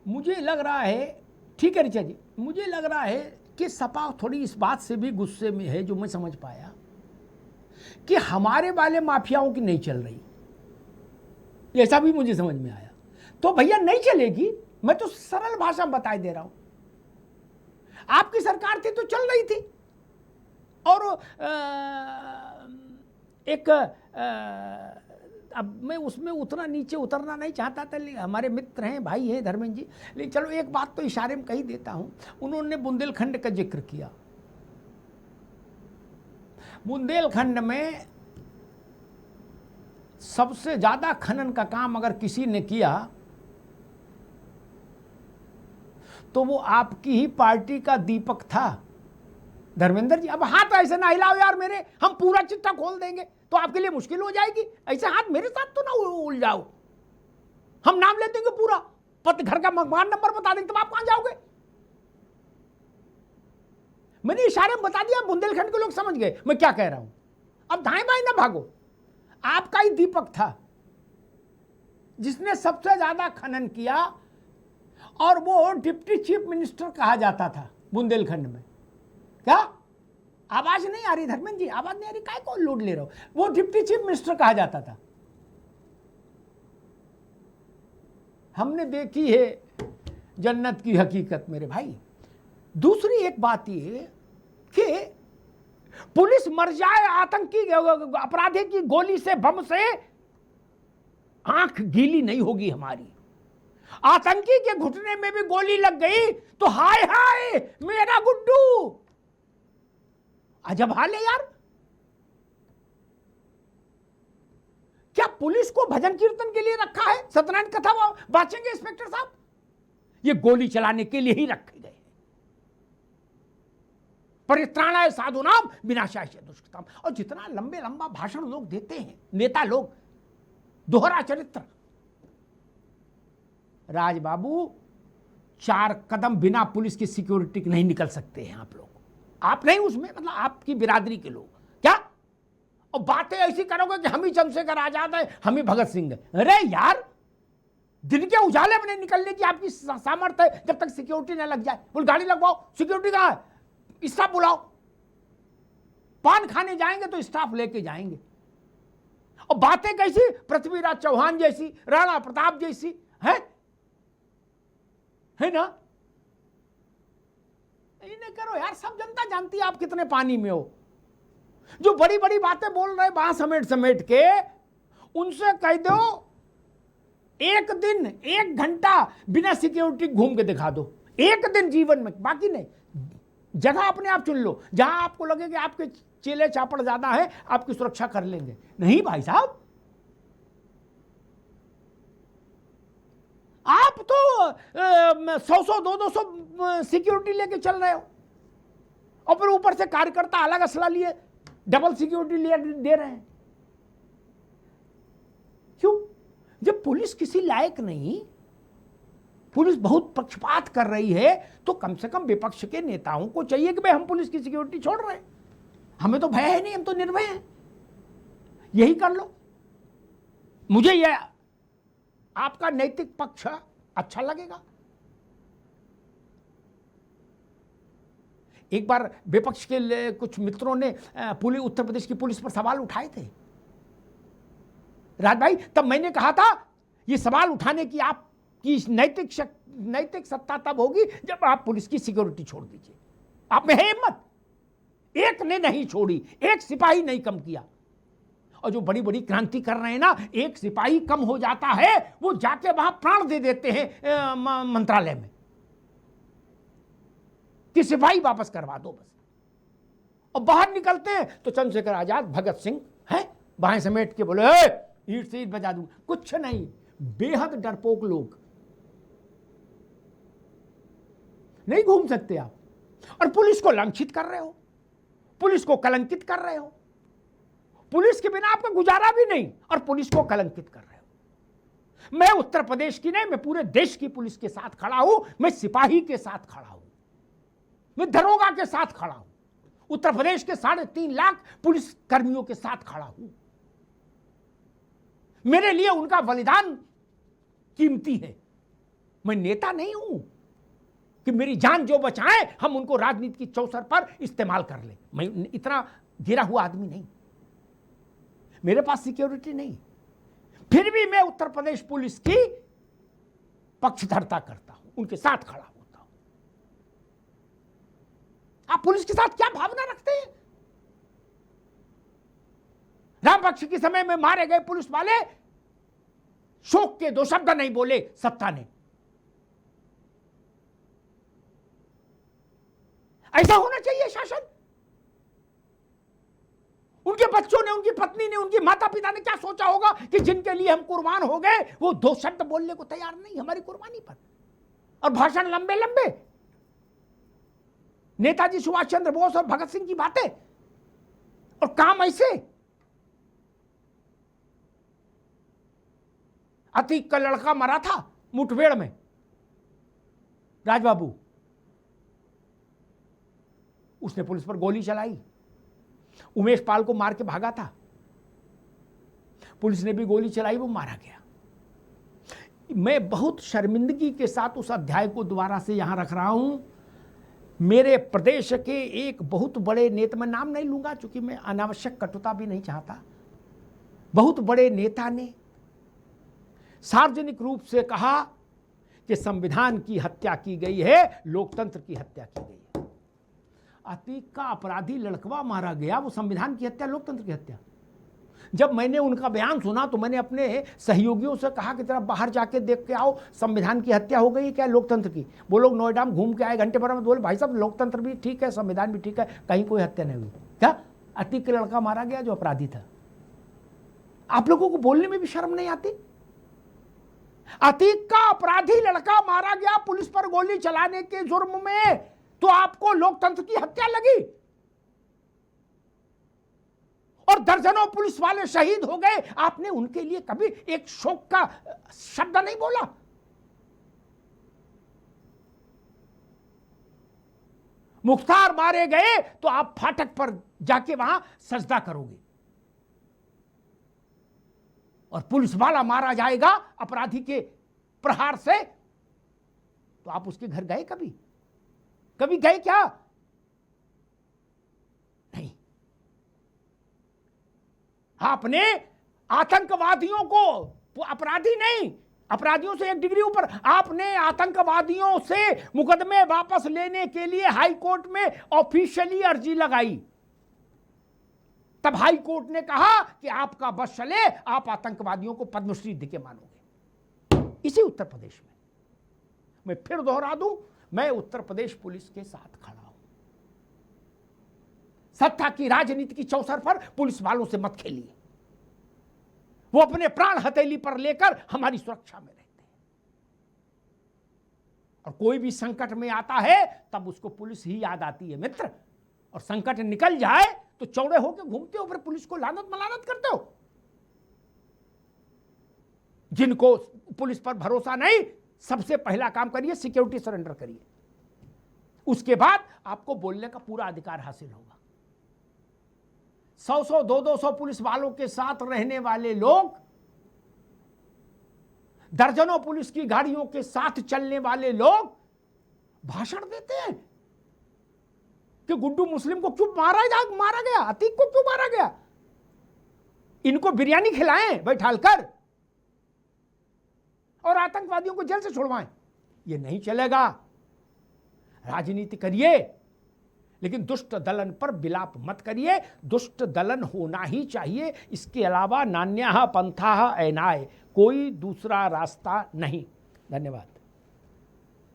मुझे लग रहा है, ठीक है ऋचा जी, मुझे लग रहा है कि सपा थोड़ी इस बात से भी गुस्से में है, जो मैं समझ पाया, कि हमारे वाले माफियाओं की नहीं चल रही, ऐसा भी मुझे समझ में आया। तो भैया नहीं चलेगी, मैं तो सरल भाषा में बता दे रहा हूं। आपकी सरकार थी तो चल रही थी, और अब मैं उसमें उतना नीचे उतरना नहीं चाहता था, लेकिन हमारे मित्र हैं, भाई हैं धर्मेंद्र जी, लेकिन चलो एक बात तो इशारे में कही देता हूं। उन्होंने बुंदेलखंड का जिक्र किया। बुंदेलखंड में सबसे ज्यादा खनन का काम अगर किसी ने किया तो वो आपकी ही पार्टी का दीपक था, धर्मेंद्र जी। अब हाथ ऐसे ना हिलाओ यार मेरे, हम पूरा चिट्ठा खोल देंगे तो आपके लिए मुश्किल हो जाएगी। ऐसे हाथ मेरे साथ तो ना उलझाओ। हम नाम ले देंगे पूरा, पत घर का मकान नंबर बता देंगे, तब आप कहां जाओगे? मैंने इशारे में बता दिया, बुंदेलखंड के लोग समझ गए मैं क्या कह रहा हूं। अब दाएं बाएं ना भागो। आपका ही दीपक था जिसने सबसे ज्यादा खनन किया, और वो डिप्टी चीफ मिनिस्टर कहा जाता था बुंदेलखंड में। क्या आवाज नहीं आ रही धर्मेंद्र जी? आवाज नहीं आ रही, काय को लूट ले रहे हो? वो डिप्टी चीफ मिनिस्टर कहा जाता था। हमने देखी है जन्नत की हकीकत मेरे भाई। दूसरी एक बात ये कि पुलिस मर जाए आतंकी अपराधी की गोली से, बम से, आंख गीली नहीं होगी हमारी। आतंकी के घुटने में भी गोली लग गई तो हाय हाय मेरा गुड्डू, अजब हाल है यार। क्या पुलिस को भजन कीर्तन के लिए रखा है? सत्यनारायण कथा बाचेंगे इंस्पेक्टर साहब? ये गोली चलाने के लिए ही रखे गए। परित्राणाय साधुनाम विनाशाय दुष्कृताम। और जितना लंबा भाषण लोग देते हैं नेता लोग, दोहरा चरित्र। राज बाबू 4 कदम बिना पुलिस की सिक्योरिटी के नहीं निकल सकते हैं आप लोग। आप नहीं उसमें, मतलब आपकी बिरादरी के लोग क्या? और बातें ऐसी करोगे कि हम ही चंद्रशेखर आजाद है, हम ही भगत सिंह है। अरे यार, दिन के उजाले में नहीं निकलने की आपकी सामर्थ्य है जब तक सिक्योरिटी ना लग जाए। बोल गाड़ी लगवाओ, सिक्योरिटी कहां है? स्टाफ बुलाओ। पान खाने जाएंगे तो स्टाफ लेके जाएंगे। और बातें कैसी? पृथ्वीराज चौहान जैसी, राणा प्रताप जैसी है ना? इन्हें करो यार, सब जनता जानती है आप कितने पानी में हो। जो बड़ी बड़ी बातें बोल रहे बात समेट समेट के, उनसे कह दो एक दिन 1 घंटा बिना सिक्योरिटी घूम के दिखा दो, एक दिन जीवन में। बाकी नहीं, जगह अपने आप चुन लो जहां आपको लगे कि आपके चेले चापड़ ज्यादा है, आपकी सुरक्षा कर लेंगे। नहीं भाई साहब, आप तो 100 200 सिक्योरिटी लेके चल रहे हो, और फिर ऊपर से कार्यकर्ता अलग असला लिए डबल सिक्योरिटी लिए दे रहे हैं। क्यों? जब पुलिस किसी लायक नहीं, पुलिस बहुत पक्षपात कर रही है, तो कम से कम विपक्ष के नेताओं को चाहिए कि भाई हम पुलिस की सिक्योरिटी छोड़ रहे हैं, हमें तो भय है नहीं, हम तो निर्भय हैं, यही कर लो। मुझे यह आपका नैतिक पक्ष अच्छा लगेगा। एक बार विपक्ष के कुछ मित्रों ने उत्तर प्रदेश की पुलिस पर सवाल उठाए थे राज भाई, तब मैंने कहा था ये सवाल उठाने की आपकी नैतिक सत्ता तब होगी जब आप पुलिस की सिक्योरिटी छोड़ दीजिए। आप में है हिम्मत? एक ने नहीं छोड़ी, एक सिपाही नहीं कम किया। और जो बड़ी बड़ी क्रांति कर रहे हैं ना, एक सिपाही कम हो जाता है, वो जाके वहां प्राण दे देते हैं मंत्रालय में कि सिपाही वापस करवा दो बस। और बाहर निकलते हैं तो चंद्रशेखर आजाद, भगत सिंह है, बाहें समेट के बोले ईट से ईट बजा दूं। कुछ नहीं, बेहद डरपोक लोग, नहीं घूम सकते आप। और पुलिस को लांछित कर रहे हो, पुलिस को कलंकित कर रहे हो। पुलिस के बिना आपका गुजारा भी नहीं, और पुलिस को कलंकित कर रहे हो। मैं उत्तर प्रदेश की नहीं, मैं पूरे देश की पुलिस के साथ खड़ा हूं, मैं सिपाही के साथ खड़ा हूं, मैं दरोगा के साथ खड़ा हूं, उत्तर प्रदेश के 3.5 लाख पुलिस कर्मियों के साथ खड़ा हूं। मेरे लिए उनका बलिदान कीमती है, मैं नेता नहीं हूं कि मेरी जान जो बचाए हम उनको राजनीति की चौसर पर इस्तेमाल कर ले। मैं इतना गिरा हुआ आदमी नहीं, मेरे पास सिक्योरिटी नहीं, फिर भी मैं उत्तर प्रदेश पुलिस की पक्षधरता करता हूं, उनके साथ खड़ा होता हूं। आप पुलिस के साथ क्या भावना रखते हैं? रामपक्ष के समय में मारे गए पुलिस वाले शोक के दो शब्द नहीं बोले सत्ता ने। ऐसा होना चाहिए शासन। उनके बच्चों ने, उनकी पत्नी ने, उनके माता पिता ने क्या सोचा होगा कि जिनके लिए हम कुर्बान हो गए वो दो शब्द बोलने को तैयार नहीं हमारी कुर्बानी पर, और भाषण लंबे लंबे, नेताजी सुभाष चंद्र बोस और भगत सिंह की बातें, और काम ऐसे। अतीक का लड़का मरा था मुठभेड़ में, राजबाबू, उसने पुलिस पर गोली चलाई, उमेश पाल को मार के भागा था, पुलिस ने भी गोली चलाई, वो मारा गया। मैं बहुत शर्मिंदगी के साथ उस अध्याय को दोबारा से यहां रख रहा हूं। मेरे प्रदेश के एक बहुत बड़े नेता, मैं नाम नहीं लूंगा क्योंकि मैं अनावश्यक कटुता भी नहीं चाहता, बहुत बड़े नेता ने सार्वजनिक रूप से कहा कि संविधान की हत्या की गई है, लोकतंत्र की हत्या की गई है। अतीक का अपराधी लड़कवा मारा गया, वो संविधान की हत्या, लोकतंत्र की हत्या। जब मैंने उनका बयान सुना तो मैंने अपने सहयोगियों से कहा कि जरा बाहर जाके देख के आओ, संविधान की हत्या हो गई क्या लोकतंत्र की? वो लोग नोएडा में घूम के आए, घंटे भर में बोले भाई साहब लोकतंत्र भी ठीक है, संविधान भी ठीक है, कहीं कोई हत्या नहीं हुई। क्या अतीक का लड़का मारा गया जो अपराधी था? आप लोगों को बोलने में भी शर्म नहीं आती? अतीक का अपराधी लड़का मारा गया पुलिस पर गोली चलाने के जुर्म में, तो आपको लोकतंत्र की हत्या लगी? और दर्जनों पुलिस वाले शहीद हो गए, आपने उनके लिए कभी एक शोक का शब्द नहीं बोला? मुख्तार मारे गए तो आप फाटक पर जाके वहां सजदा करोगे, और पुलिस वाला मारा जाएगा अपराधी के प्रहार से, तो आप उसके घर गए? कभी गए क्या? नहीं। आपने आतंकवादियों को, अपराधी नहीं, अपराधियों से एक डिग्री ऊपर, आपने आतंकवादियों से मुकदमे वापस लेने के लिए हाई कोर्ट में ऑफिशियली अर्जी लगाई। तब हाई कोर्ट ने कहा कि आपका बस चले, आप आतंकवादियों को पद्मश्री देके मानोगे। इसी उत्तर प्रदेश में, मैं फिर दोहरा दूं, मैं उत्तर प्रदेश पुलिस के साथ खड़ा हूं। सत्ता की राजनीति की चौसर पर पुलिस वालों से मत खेलिए, वो अपने प्राण हथेली पर लेकर हमारी सुरक्षा में रहते हैं, और कोई भी संकट में आता है तब उसको पुलिस ही याद आती है मित्र। और संकट निकल जाए तो चौड़े होकर घूमते हो, फिर पुलिस को लानत मलानत करते हो। जिनको पुलिस पर भरोसा नहीं, सबसे पहला काम करिए सिक्योरिटी सरेंडर करिए, उसके बाद आपको बोलने का पूरा अधिकार हासिल होगा। 100-100, 200 पुलिस वालों के साथ रहने वाले लोग, दर्जनों पुलिस की गाड़ियों के साथ चलने वाले लोग भाषण देते हैं कि गुड्डू मुस्लिम को क्यों मारा गया, अतीक को क्यों मारा गया, इनको बिरयानी खिलाएं बैठालकर और आतंकवादियों को जेल से छुड़वाएं। ये नहीं चलेगा। राजनीति करिए, लेकिन दुष्ट दलन पर विलाप मत करिए। दुष्ट दलन होना ही चाहिए, इसके अलावा नान्यः पंथः अयनाय, कोई दूसरा रास्ता नहीं। धन्यवाद।